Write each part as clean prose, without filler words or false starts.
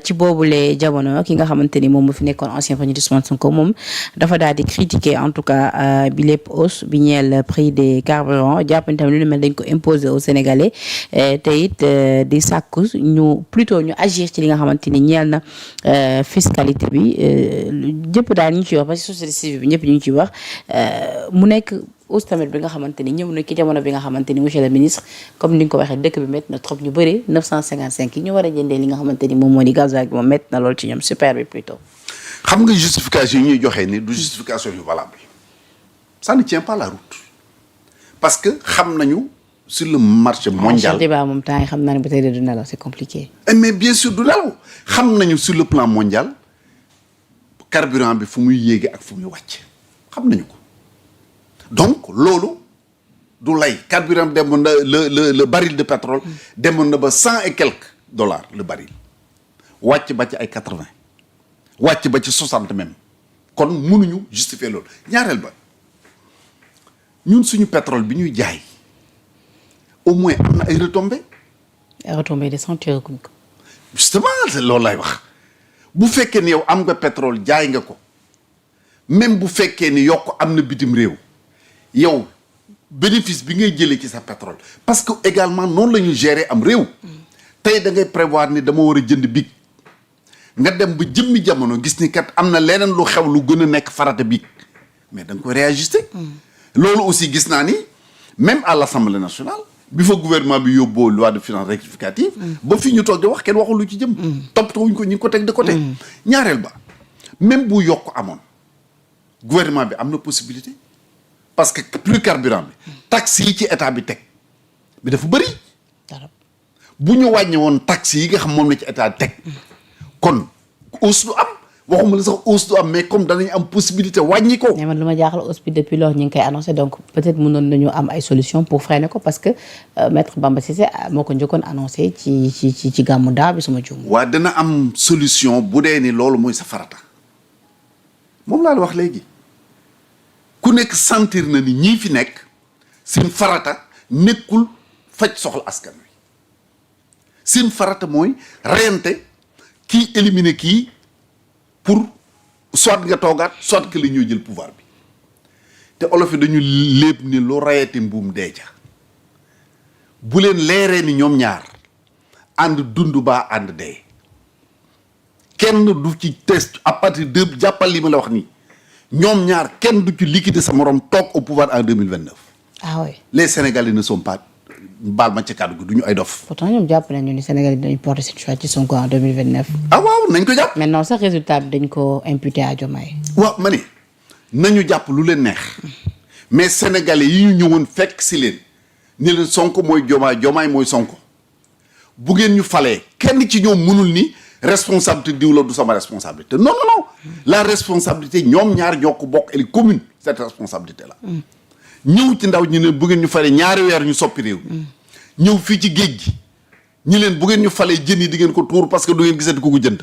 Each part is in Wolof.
ci boobule jamono ki nga xamante ni moom mu fi nekkoon ancien premier ministre Ousmane Sonko moom dafa daal di critiquer en tout cas bi lépp hausse bi ñeel prix des carburants jàpp ni tamit lu mel dañ ko imposer aux Sénégalais te it di sàkku plutôt ñu agir ci li nga xamante ni ñeel na fiscalité bi ñëpp daal ñu ngi ciy wax parce que société civile bi ñëpp ñu ngi ciy wax mu nekk aussi tamit bi nga xamante ni ñëw na ki jamono bi nga xamante ni monsieur le ministre comme ni nga ko waxee dëkk bi métti na trop ñu bëri 955 yi ñu war a jëndee li nga xamante ni moom moo di gasoil bi moom métti na lool ci ñoom super bi plutôt. xam nga justification yi ñuy joxee ni du justification yu valable ça ne tient pas la route parce que xam nañu sur le marché mondial débat moom temps yi xam naa ne ba tey du nelaw c'est compliqué. mais bien sûr du nelaw xam nañu sur le plan mondial carburant bi fu muy yéege ak fu muy wàcc xam nañu ko. donc loolu du lay carburant demoon na le baril de pétrole demoon na ba $100 et quelques le baril wàcc ba ci ay 80 wàcc ba ci 60 même kon mënuñu justifier loolu ñaareel ba ñun suñu pétrole bi ñuy jaay au moins am na ay retombées. ay retombées de sentir ko. justement loolu lay wax bu fekkee ni yow am nga pétrole jaay nga ko même bu fekkee ni yokk am na bitim réew. yow bénéfice bi ngay jëlee ci sa pétrole parce que également noonu la ñu gérer am réew tey da ngay prévoir ni dama war a jënd biig nga dem ba jëmmi jamono gis ni kat am na leneen lu xew lu gën a nekk farata biig mais da nga koy réajuster loolu aussi gis naa ni même à l'Assemblée nationale bi fa gouvernement bi yóbboo loi de finances rectificative ba fii ñu toog di wax kenn waxul lu ci jëm toppatoo wuñ ko ñu ngi ko teg de côté ñaareel ba même bu yokk amoon gouvernement bi am na possibilité parce que plus carburant bi taxes yi ci état bi teg bi dafa bëri bu ñu wàññi woon taxes yi nga xam moom la ci état teg kon hausse du am waxuma la sax hausse du am mais comme danañ am possibilité wàññi ko. mais man lu ma jaaxal hausse bi depuis lors ñu ngi koy annoncé donc peut-être mënoon nañu am ay solution pour freiner ko parce que maître Bamba Cissé moo ko njëkkoon annoncé ci gàmmu daaw bi suma juum. waa dana am solution bu dee ni loolu mooy sa farata moom laa la wax léegi. ku nekk sentir na ni ñii fi nekk seen farata nekkul faj soxla askan wi seen farata mooy reyante kii éliminer kii pour soit nga toogaat soit que la ñuy jël pouvoir bi te olof yi dañu léeb ni lu reyati mbuum deeja bu leen leeree ni ñoom ñaar ànd dund baa ànd dee kenn du ci test à partir de jàppal li ma la wax nii ñoom ñaar kenn du ci liquider sa morom toog au pouvoir en 2029. ah oui les Sénégalais ne sont pas baal ma ci kàddu gi du ñu ay dof. pourtant ñoom jàpp nañu ni Sénégalais dañu porter cette choix ci Sonko en 2029. ah waaw nañ ko jàpp. maintenant sax résultat bi dañ ko imputé à Diomaye. waaw ma ne nañu jàpp lu leen neex mais Sénégalais yi ñu ñëwoon fekk si leen ni leen Sonko mooy Diomaye Diomaye mooy Sonko bu ngeen ñu falee kenn ci ñoom mënul ni. responsabilité diw la du sama responsabilité non non non la responsabilité ñoom ñaar ñoo ko bokk elle est commune cette responsabilité là ñëw ci ndaw ñu ne bu ngeen ñu falee ñaari weer ñu soppi réew ñëw fii ci géej gi ñi leen bu ngeen ñu falee jën yi di ngeen ko tuur parce que du ngeen gisati ku ko jënd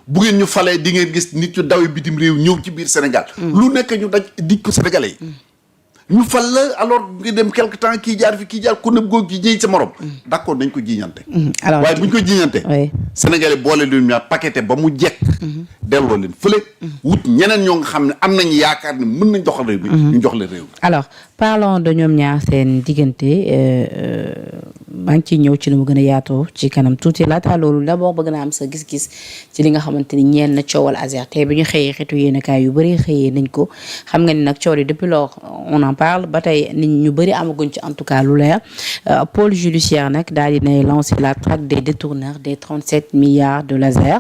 bu ngeen ñu falee di ngeen gis nit ñu dawe bitim réew ñëw ci biir Sénégal lu nekk ñu daj dig ko Sénégalais yi ñu fal la alors nga dem quelque temps kii jaar fi kii jaar ku nëb góor ki jiñ sa morom d'accord dañ ko jiñante alors waaye bu ñu ko jiñante Sénégalais boole lu ñu paqueté ba mu jekk delloo leen fële wut ñeneen ñoo nga xam ne am nañ yaakaar ne mën nañ doxal réew mi ñu jox leen réew mi alors parlons de ñoom ñaar seen diggante maa ngi ciy ñëw ci lu mu gën a yaatoo ci kanam tuuti laata loolu d'abord bëgg naa am sa gis-gis ci li nga xamante ni ñeel na coowal Azer tey bi ñu xëyee xeetu yéenekaay yu bëri xëyee nañ ko xam nga ni nag coow li depuis lors on en parle ba tey nit ñu bëri amaguñ ci en tout cas lu leer pôle judiciaire nag daal dinay lancer la traque des détourneurs des 37 milliards de l'Azer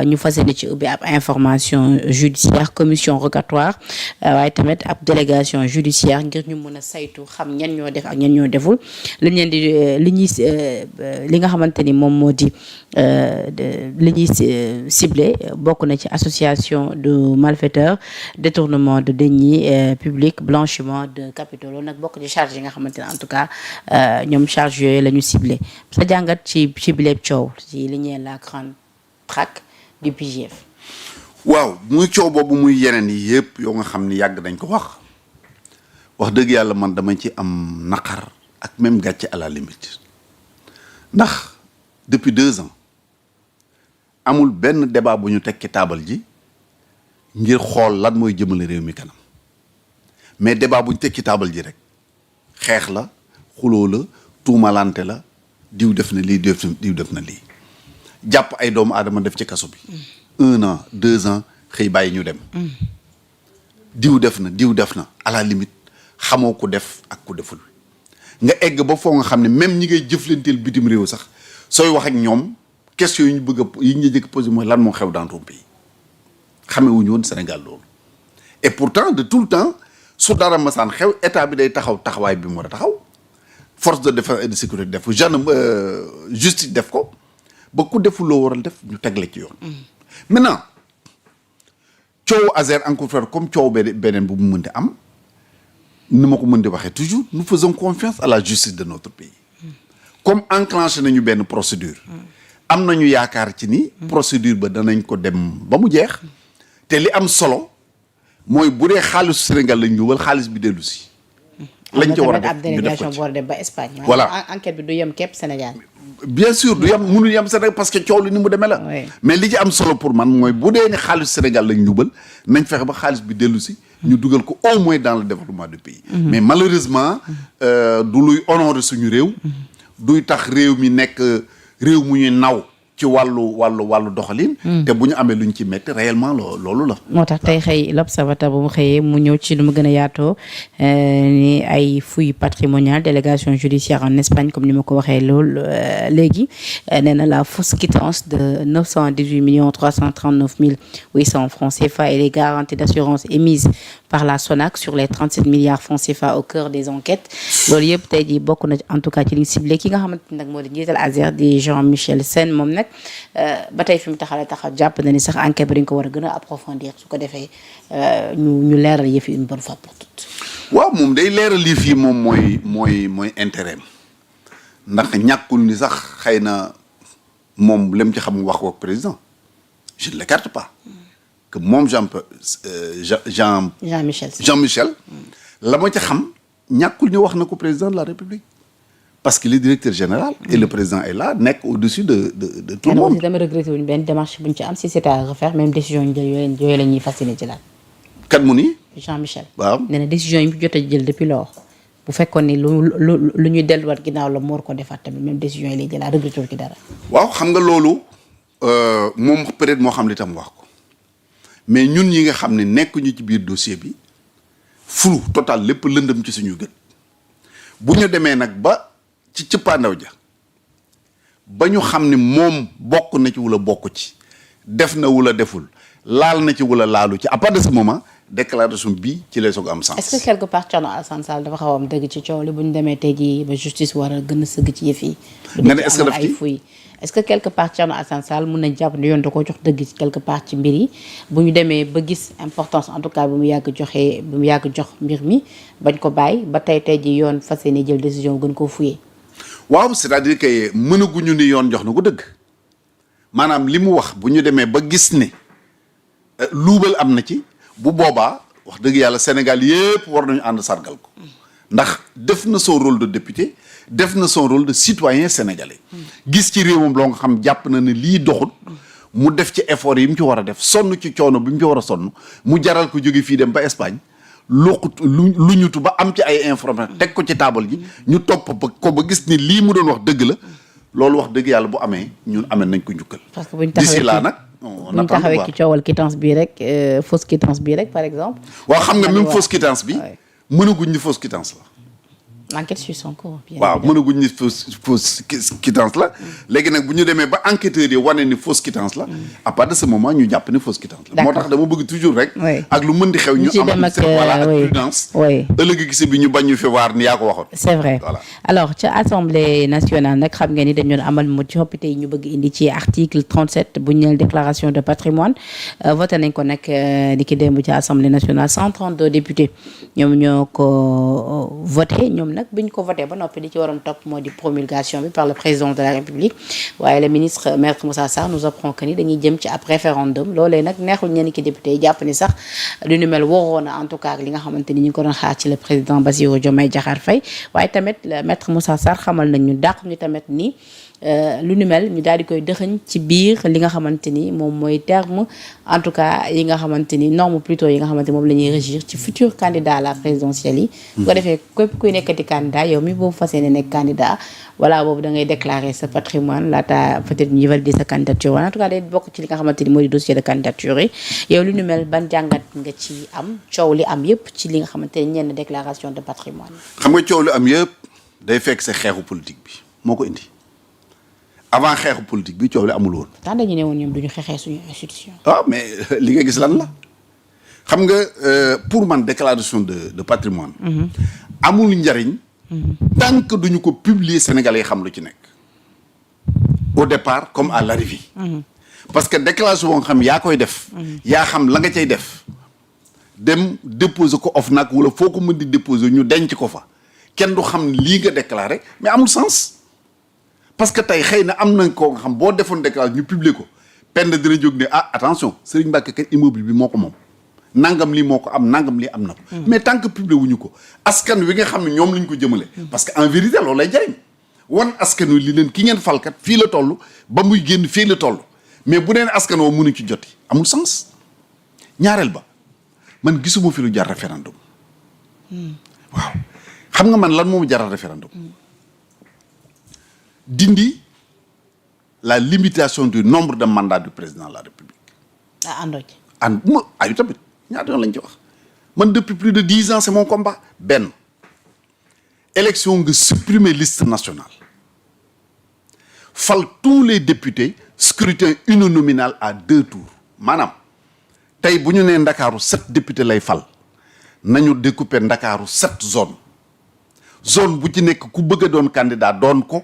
ñu fas yéene ci ubbi ab information judiciaire commission rogatoire waaye tamit ab délégation judiciaire ngir ñu mën a saytu xam ñan ñoo def ak ñan ñoo deful li leen di li nga xamante ni moom moo di li ñuy ciblé bokk na ci association de malfaiteurs détournement de deniers publics blanchiment de capitaux loolu nag bokk ci charge yi nga xamante ne en tout cas ñoom charge yooyu la ñu ciblé sa jàngat ci bileeb coow ci li ñeel la grande traque du PJF. waaw muy coow boobu muy yeneen yi yëpp yoo nga xam ni yàgg nañ ko wax dëgg yàlla man dama ci am naqar ak même gàcce à la limite ndax depuis 2 ans amul benn débat bu ñu teg ci taabal ji ngir xool lan mooy jëmale réew mi kanam mais débat bu ñu teg ci taabal ji rek xeex la xuloo la tuumalante la diw def na lii diw def na lii jàpp ay doomu aadama def ci kaso bi 1 an 2 ans xëy bàyyi ñu dem diw def na à la limite xamoo ku def ak ku deful nga egg ba foo nga xam ne même ñi ngay jëflanteel bitim réew sax sooy wax ak ñoom question yi ñu bëgg a yi ñu jëkk posé mooy lan moo xew dans ton pays xamee wuñu woon Sénégal loolu et pourtant de tout le temps su dara masaan xew état bi day taxaw taxawaay bi mu war a taxaw force de défense et de sécurité def ko justice def ko ba ku deful loo waral def ñu tegle ci yoon maintenant coow Azer encore faire comme coow beneen bu mu mënti am ni ma ko mën di waxee toujours nous faisons confiance à la justice de notre pays comme enclenché nañu benn procédure am nañu yaakaar ci ni procédure ba danañ ko dem ba mu jeex te li am solo mooy bu dee xaalisu Sénégal lañ luwal xaalis bi dellu si lañ ca war a def ab délégation bu war a dem ba Espagne voilà enquête bi du yem képp Sénégal bien sûr du yem mënul yem Sénégal parce que coow li ni mu demee la mais li ci am solo pour man mooy bu dee ne xaalisu Sénégal lañ lubal nañ fexe ba xaalis bi dellu si ñu dugal ko au moins dans le développement du pays mais malheureusement du luy honorer suñu réew duy tax réew mi nekk réew mu ñuy naw ci wàllu doxalin te bu ñu amee lu ñu ci metti réellement loolu la moo tax tey xëy l'observateur bu mu xëyee mu ñëw ci lu mu gën a yaatoo ni ay fouilles patrimoniales délégation judiciaire en Espagne comme ni ma ko waxee loolu léegi nee na la fausse quittance de 918 339 800 francs CFA et les garanties d'assurance émises par la SONAC sur les 37 milliards francs CFA au cœur des enquêtes loolu yëpp tey jii bokk na en tout cas ci liñ ciblé ki nga xamante nag moo di njiital Azer di Jean-Michel Sène moom nag ba tey fi mu taxaw jàpp na ni sax enquête bi dañ ko war a gën a approfondir su ko defee ñu leeral yëf yi une bonne fois pour toutes. waaw moom day leeral yëf yi moom mooy intérêt ndax ñàkkul ni sax xëy na moom lem ci xam wax ko président je ne l'écarte pas que moom Jean-Michel la ma ca xam ñàkkul ni wax na ko président de la République. parce que le directeur général et le président est là nekk au-dessus de tout le monde. aussi dama regretté wuñ benn démarche buñ ci am si c'était à refaire même décision yi yooyu la ñuy fasciné ci laal. kan mu ni. Jean-Michel. waaw nee na décision yi mu jot a jël depuis lors bu fekkoon ni lu ñuy delluwaat ginnaaw la moor ko defaat tamit même décision yi lay jëlaat regretté ci dara. waaw xam nga loolu moom peut-être moo xam li tam wax ko mais ñun ñi nga xam ne nekkuñu ci biir dossier bi flou total lépp lëndëm ci suñu gët bu ñu demee nag ba. ci cëppaandaw ja ba ñu xam ne moom bokk na ci wala bokk ci def na wala deful laal na ci wala laalu ci à partir de ce moment déclaration bii ci lay soog am sens. est-ce que quelque part Thierno Alassane Sall dafa xaw am dëgg ci coow li bu ñu demee tey jii ba justice war a gën a sëgg ci yëf yi. nga ne est-ce que daf ci est-ce que quelque part Thierno Alassane Sall mun nañ jàpp ne yoon da koo jox dëgg ci quelque part ci mbir yi bu ñu demee ba gis importance en tout cas bi mu yàgg jox mbir mi bañ ko bàyyi ba tey jii yoon fas yéene jël décision gën koo fuyee. waaw c'est-à-dire que mënaguñu ni yoon jox na ko dëgg maanaam li mu wax bu ñu demee ba gis ne luubal am na ci bu boobaa wax dëgg yàlla Sénégal yépp war nañu ànd sargal ko ndax def na son rôle de député def na son rôle de citoyen sénégalais gis ci réewam loo nga xam jàpp na ne lii doxul mu def ci effort yi mu ci war a def sonn ci coono bi mu ci war a sonn mu jaral ko jóge fii dem ba Espagne lu ñutu ba am ci ay information teg ko ci taabal ji ñu topp ko ba gis ni lii mu doon wax dëgg la loolu wax dëgg yàlla bu amee ñun amee nañ ko njukkal. parce que buñ d'ici là nag buñ taxawee ci coowal quittance bii rek fausse quittance bii rek par exemple. waaw xam nga même fausse quittance bi mënaguñ ni fausse quittance la. l'enquête suit son cours. waaw mënaguñ ni fausse quittance la léegi nag bu ñu demee ba enquêteurs yi wane ni fausse quittance la à partir de ce moment ñu jàpp ni fausse quittance la moo tax dama bëgg toujours rek ak lu mën di xew ñu am ak prudence ëllëg gise bi ñu bañ ñu fi waar ni yaa ko waxoon c'est vrai voilà. Alors ca assemblée nationale nag xam nga ni dañu doon amal mu ci coppite yi ñu bëgg indi ci article 37 bu ñu neel déclaration de patrimoine voté nañ ko nag ni ki démb ci assemblée nationale 132 députés ñoom ñoo ko voté ñoom nag bi ñu ko voté ba noppi li ci waroon topp moo di promulgation bi par le président de la République waaye le ministre maître Moussa Sarr nous apprend que ni dañuy jëm ci ab référendum loolee nag neexul ñenn ki député yi jàpp ni sax lu ñu mel waroon na en tout cas li nga xamante ni ñu ngi ko doon xaar ci le président Bassirou Diomaye Diakhar Faye waaye tamit le maître Moussa Sarr xamal nañ ñu dàq ñu tamit ni lu ni mel ñu daal di koy dëxëñ ci biir li nga xamante ni moom mooy terme en tout cas yi nga xamante ni norme plutôt yi nga xamante moom la ñuy régir ci futur candidat à la présidentielle yi. bu ko defee képp kuy nekkati candidat yow mi boobu fas yéene nekk candidat voilà boobu da ngay déclarer sa patrimoine laata peut-être ñu valider sa candidature wala en tout cas day bokk ci li nga xamante ni moo di dossier de candidature yi yow lu ni mel ban jàngat nga ci am coow li am yëpp ci li nga xamante ni ñenn déclaration de patrimoine. xam nga coow li am yëpp day fekk sa xeexu politique bi moo ko indi. avant xeexu politique bi coow li amul woon. tant dañu ne woon ñoom duñu xeexee suñu institution. ah mais li nga gis lan la xam nga pour man déclaration de patrimoine amul njariñ tant que duñu ko publier Sénégalais yi xam lu ci nekk au départ comme à l'arrivée parce que déclaration boo nga xam yaa koy def yaa xam la nga cay def dem déposer ko OFNAC wala foo ko mën di déposer ñu denc ko fa kenn du xam lii nga déclaré mais amul sens parce que tey xëy na am na koo nga xam boo defoon déclaration ñu publier ko pend dina jóg ne ah attention Serigne Mbacké kat immeuble bi moo ko moom nangam lii moo ko am nangam lii am na ko mais tant que publier wuñu ko askan wi nga xam ne ñoom lañ ko jëmale parce que en vérité loolu lay jariñ wan askan wi li leen ki ngeen falkat fii la toll ba muy génn fii la toll mais bu neen askan woo mënuñ ci joti amul sens ñaareel ba man gisuma fi lu jar référendum waaw xam nga man lan moomu jaral référendum dindi la limitation du nombre de mandats du président de la République. ah àndoo ci. ayu tamit ñaata yoon lañ ci wax man depuis plus de 10 ans c'est mon combat. benn élection nga supprimer liste nationale fal tous les députés scrutin uninominal à 2 tours maanaam tey bu ñu nee Ndakaaru 7 députés lay fal nañu découper Ndakaaru 7 zones zone bu ci nekk ku bëgg a doon candidat doon ko.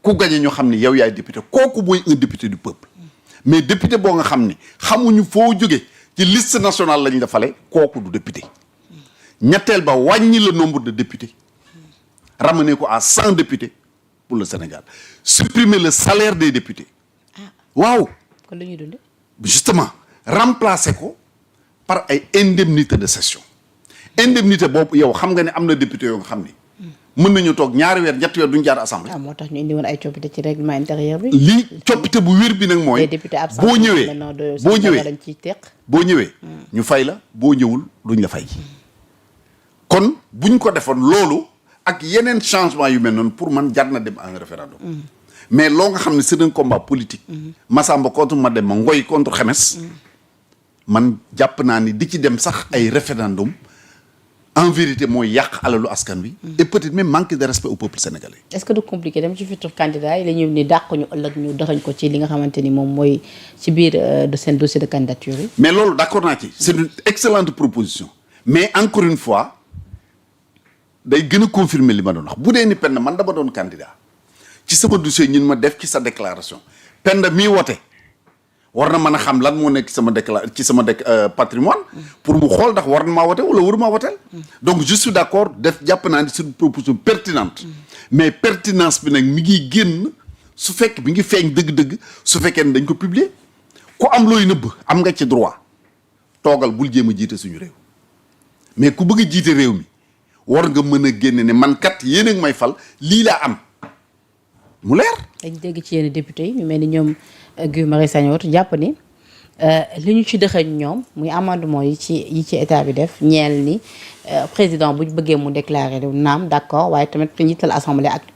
ku gañe ñu xam ni yow yaay député kooku mooy un député du peuple mais député boo nga xam ni xamuñu foo jóge ci liste nationale lañ la fale kooku du député ñetteel ba wàññi le nombre de députés ramener ko à 100 députés pour le Sénégal supprimer le salaire des députés waaw kon lu ñuy dundee justement remplacer ko par ay indemnité de session indemnité boobu yow xam nga ne am na député yoo nga xam ni mën nañu toog ñaari weer ñetti weer duñ jaar assemblée. moo tax ñu indi woon ay coppite ci règlement intérieur bi. lii coppite bu wér bi nag mooy. boo ñëwee boo ñëwee ñu fay la boo ñëwul duñ la fay. kon buñ ko defoon loolu ak yeneen changement yu mel noonu pour man jar na dem à un référendum. mais loo nga xam ne c'est un combat politique. Massamba contre Mademba Ngoy contre Xemes. man jàpp naa ni di ci dem sax ay référendum. en vérité mooy yàq alalu askan wi. et peut-être même manque de respect au peuple sénégalais. est-ce que du compliqué dem ci futur candidat yi la ñuy ni dàq ñu ëllëg ñu doxañ ko ci li nga xamante ni moom mooy ci biir de seen dossier de candidature yi. mais loolu d'accord naa ci. c'est une excellente proposition. mais encore une fois day gën a confirmer li ma doon wax bu dee ni Penda man dama doon candidat ci sama dossier ñun ma def ci sa déclaration Penda mii wote war na mën a xam lan moo nekk ci sama patrimoine pour mu xool ndax war na maa wote wala waru maa woteel donc je suis d'accord def jàpp naa ni c'est une proposition pertinente mais pertinence bi nag mi ngi génn su fekk mi ngi feeñ dëgg-dëgg su fekkee ne dañ ko publier ku am looy nëbb am nga ci droit toogal bul jéem a jiite suñu réew mais ku bëgg a jiite réew mi war nga mën a génne ne man kat yéen a ngi may fal lii laa am mu leer. dañ dégg ci yenn député yi ñu mel ni ñoom Guy Marius Sagna jàpp ni li ñu ci dëxëñ ñoom muy amendement yi ci état bi def ñeel ni président bu bëggee mu déclarer naam d'accord waaye tamit njiital assemblée ak